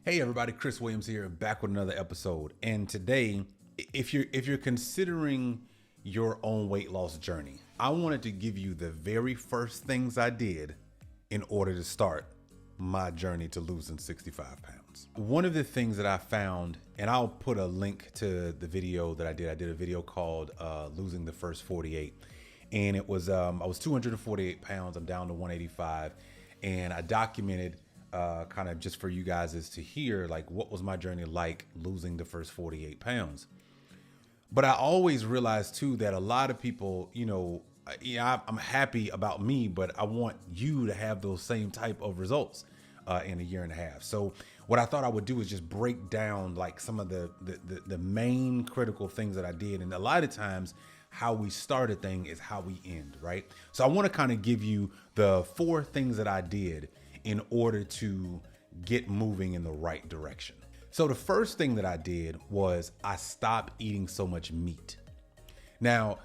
Hey everybody, Chris Williams here, back with another episode. And today, if you're considering your own weight loss journey, I wanted to give you the very first things I did in order to start my journey to losing 65 pounds. One of the things that I found, and I'll put a link to the video that I did a video called Losing the First 48. And it was, I was 248 pounds, I'm down to 185. And I documented kind of just for you guys is to hear like what was my journey like losing the first 48 pounds. But I always realized too that a lot of people, I'm happy about me, but I want you to have those same type of results in a year and a half. So what I thought I would do is just break down like some of the main critical things that I did. And a lot of times how we start a thing is how we end, right? So I want to kind of give you the 4 things that I did in order to get moving in the right direction. So the first thing that I did was I stopped eating so much meat. Now,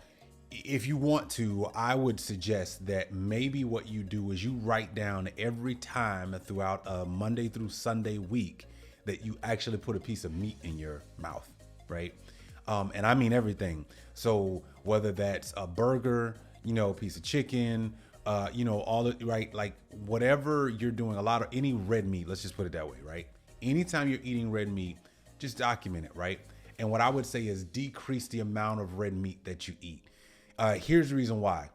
if you want to, I would suggest that maybe what you do is you write down every time throughout a Monday through Sunday week that you actually put a piece of meat in your mouth, right? And I mean everything. So whether that's a burger, a piece of chicken, all the right, like whatever you're doing, any red meat, let's just put it that way, right? Anytime you're eating red meat, just document it, right? And what I would say is decrease the amount of red meat that you eat. Here's the reason why.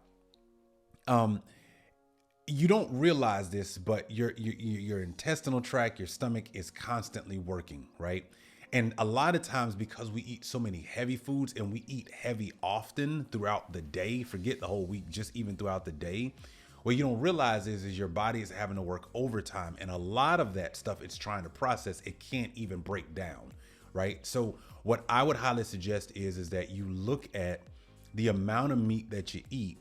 You don't realize this, but your intestinal tract, your stomach is constantly working, right? And a lot of times because we eat so many heavy foods and we eat heavy often throughout the day, forget the whole week, just even throughout the day, what you don't realize is your body is having to work overtime. And a lot of that stuff it's trying to process, it can't even break down, right? So what I would highly suggest is that you look at the amount of meat that you eat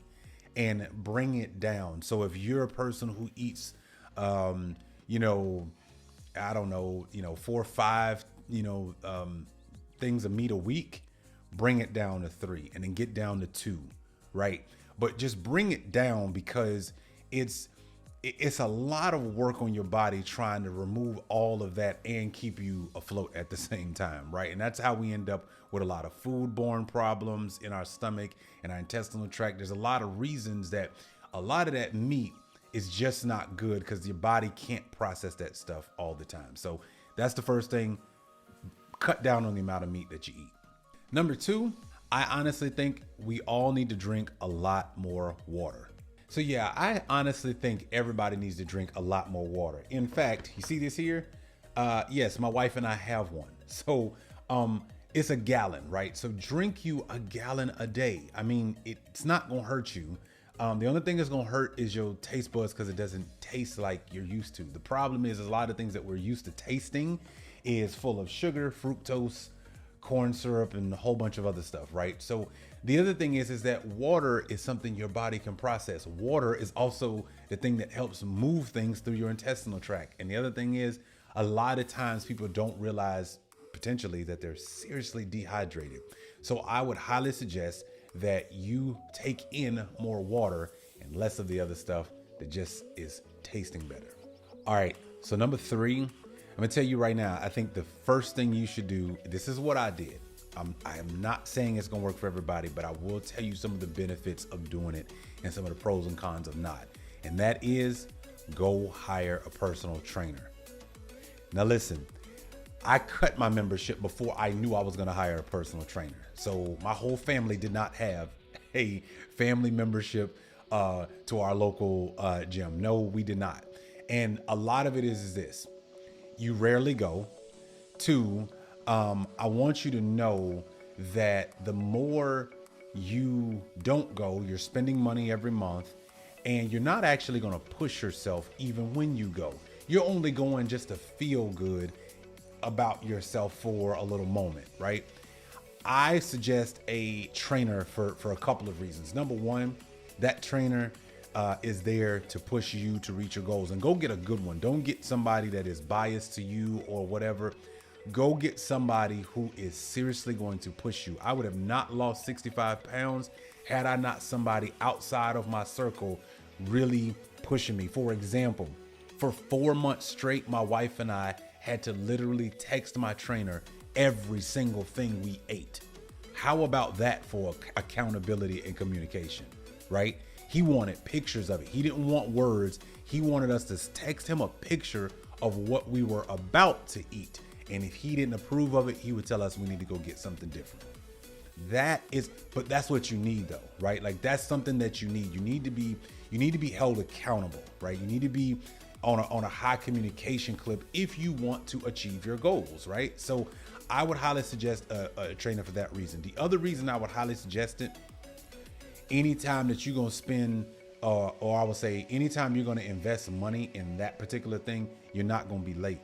and bring it down. So if you're a person who eats, 4 or 5, things of meat a week, bring it down to 3 and then get down to 2, right? But just bring it down because it's a lot of work on your body trying to remove all of that and keep you afloat at the same time, right? And that's how we end up with a lot of foodborne problems in our stomach and our intestinal tract. There's a lot of reasons that a lot of that meat is just not good because your body can't process that stuff all the time. So that's the first thing. Cut down on the amount of meat that you eat. Number 2, I honestly think we all need to drink a lot more water. So yeah, I honestly think everybody needs to drink a lot more water. In fact, you see this here? Yes, my wife and I have one. So it's a gallon, right? So drink you a gallon a day. I mean, it's not gonna hurt you. The only thing that's gonna hurt is your taste buds because it doesn't taste like you're used to. The problem is a lot of things that we're used to tasting is full of sugar, fructose, corn syrup, and a whole bunch of other stuff, right? So the other thing is that water is something your body can process. Water is also the thing that helps move things through your intestinal tract. And the other thing is a lot of times people don't realize potentially that they're seriously dehydrated. So I would highly suggest that you take in more water and less of the other stuff that just is tasting better. All right, so number 3, I'm gonna tell you right now, I think the first thing you should do, this is what I did. I am not saying it's gonna work for everybody, but I will tell you some of the benefits of doing it and some of the pros and cons of not. And that is go hire a personal trainer. Now listen, I cut my membership before I knew I was gonna hire a personal trainer. So my whole family did not have a family membership to our local gym. No, we did not. And a lot of it is this. You rarely go. 2, I want you to know that the more you don't go, you're spending money every month and you're not actually going to push yourself even when you go. You're only going just to feel good about yourself for a little moment, right? I suggest a trainer for a couple of reasons. Number 1, that trainer is there to push you to reach your goals, and go get a good one. Don't get somebody that is biased to you or whatever. Go get somebody who is seriously going to push you. I would have not lost 65 pounds had I not somebody outside of my circle really pushing me. For example, for 4 months straight, my wife and I had to literally text my trainer every single thing we ate. How about that for accountability and communication, right? He wanted pictures of it. He didn't want words. He wanted us to text him a picture of what we were about to eat. And if he didn't approve of it, he would tell us we need to go get something different. But that's what you need though, right? Like that's something that you need. You need to be held accountable, right? You need to be on a high communication clip if you want to achieve your goals, right? So I would highly suggest a trainer for that reason. The other reason I would highly suggest it, anytime that you're going to spend, or I would say anytime you're going to invest money in that particular thing, you're not going to be late,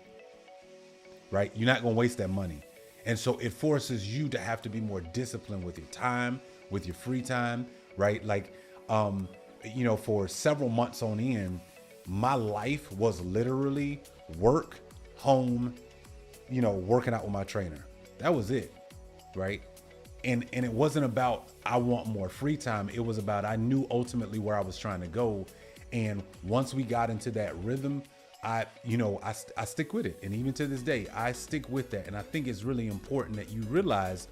right? You're not going to waste that money. And so it forces you to have to be more disciplined with your time, with your free time, right? Like, for several months on end, my life was literally work, home, working out with my trainer. That was it, right? And it wasn't about, I want more free time. It was about, I knew ultimately where I was trying to go. And once we got into that rhythm, I stick with it. And even to this day, I stick with that. And I think it's really important that you realize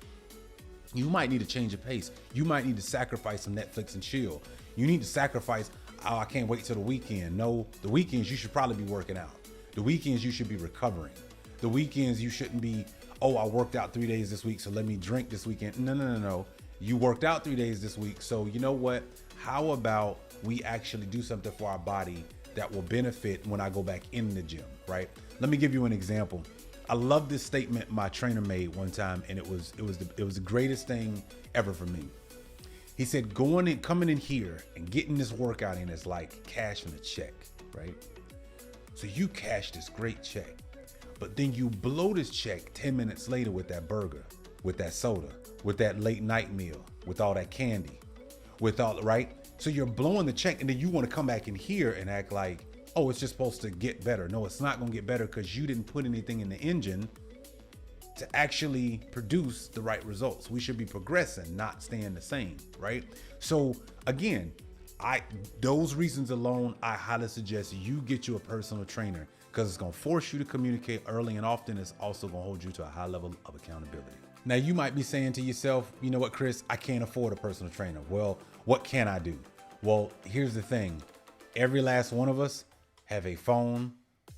you might need to change your pace. You might need to sacrifice some Netflix and chill. You need to sacrifice, I can't wait till the weekend. No, the weekends you should probably be working out. The weekends you should be recovering. The weekends you shouldn't be, I worked out 3 days this week, so let me drink this weekend. No. You worked out 3 days this week. So you know what? How about we actually do something for our body that will benefit when I go back in the gym, right? Let me give you an example. I love this statement my trainer made one time, and it was the greatest thing ever for me. He said, coming in here and getting this workout in is like cashing a check, right? So you cash this great check, but then you blow this check 10 minutes later with that burger, with that soda, with that late night meal, with all that candy, right? So you're blowing the check, and then you want to come back in here and act like, it's just supposed to get better. No, it's not going to get better because you didn't put anything in the engine to actually produce the right results. We should be progressing, not staying the same, right? So again, those reasons alone, I highly suggest you get you a personal trainer because it's going to force you to communicate early, and often it's also going to hold you to a high level of accountability. Now you might be saying to yourself, you know what, Chris, I can't afford a personal trainer. Well, what can I do? Well, here's the thing. Every last one of us have a phone,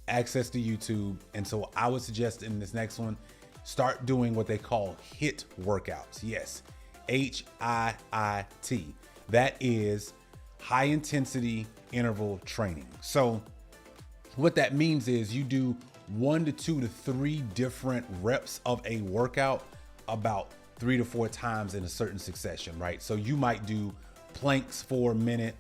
access to YouTube. And so I would suggest in this next one, start doing what they call HIIT workouts. Yes, H-I-I-T. That is high intensity interval training. So what that means is you do 1 to 2 to 3 different reps of a workout about 3 to 4 times in a certain succession, right? So you might do planks for a minute,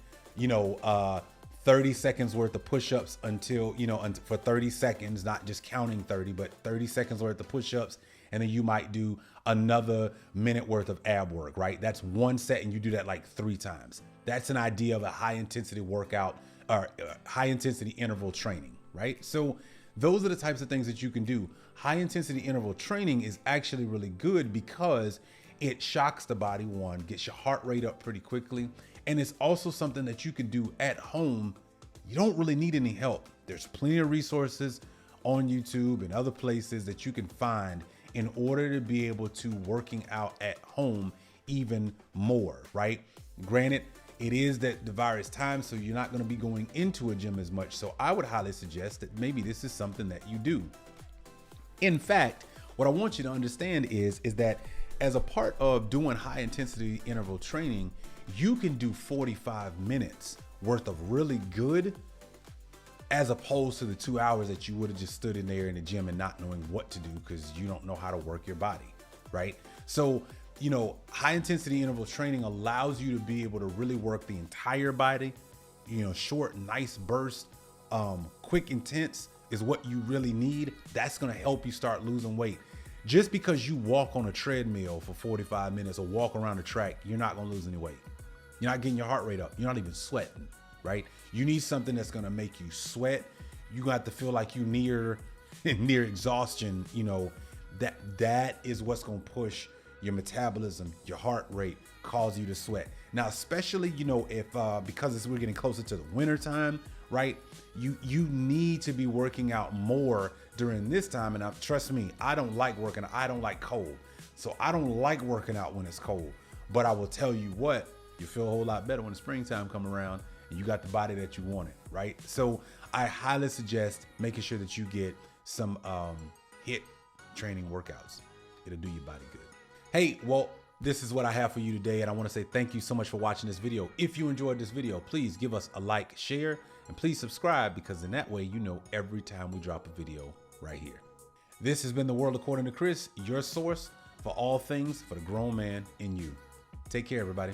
30 seconds worth of push-ups for 30 seconds, not just counting 30, but 30 seconds worth of push-ups. And then you might do another minute worth of ab work, right? That's one set, and you do that like 3 times. That's an idea of a high intensity workout or high intensity interval training, right? So those are the types of things that you can do. High intensity interval training is actually really good because it shocks the body, one, gets your heart rate up pretty quickly. And it's also something that you can do at home. You don't really need any help. There's plenty of resources on YouTube and other places that you can find in order to be able to working out at home even more, right? Granted, it is that the virus time, so you're not going to be going into a gym as much. So I would highly suggest that maybe this is something that you do. In fact, what I want you to understand is that as a part of doing high intensity interval training, you can do 45 minutes worth of really good as opposed to the 2 hours that you would have just stood in there in the gym and not knowing what to do because you don't know how to work your body, right? So, high intensity interval training allows you to be able to really work the entire body, short, nice bursts, quick, intense is what you really need. That's going to help you start losing weight. Just because you walk on a treadmill for 45 minutes or walk around the track, you're not going to lose any weight. You're not getting your heart rate up. You're not even sweating, right? You need something that's going to make you sweat. You got to feel like you near exhaustion. That is what's going to push your metabolism, your heart rate, cause you to sweat. Now, especially, if because we're getting closer to the winter time, right? You need to be working out more during this time. And trust me, I don't like working out. I don't like cold. So I don't like working out when it's cold. But I will tell you what, you feel a whole lot better when the springtime come around and you got the body that you wanted, right? So I highly suggest making sure that you get some HIIT training workouts. It'll do your body good. Hey, well, this is what I have for you today, and I want to say thank you so much for watching this video. If you enjoyed this video, please give us a like, share, and please subscribe, because in that way you know every time we drop a video right here. This has been The World According to Chris, your source for all things for the grown man in you. Take care, everybody.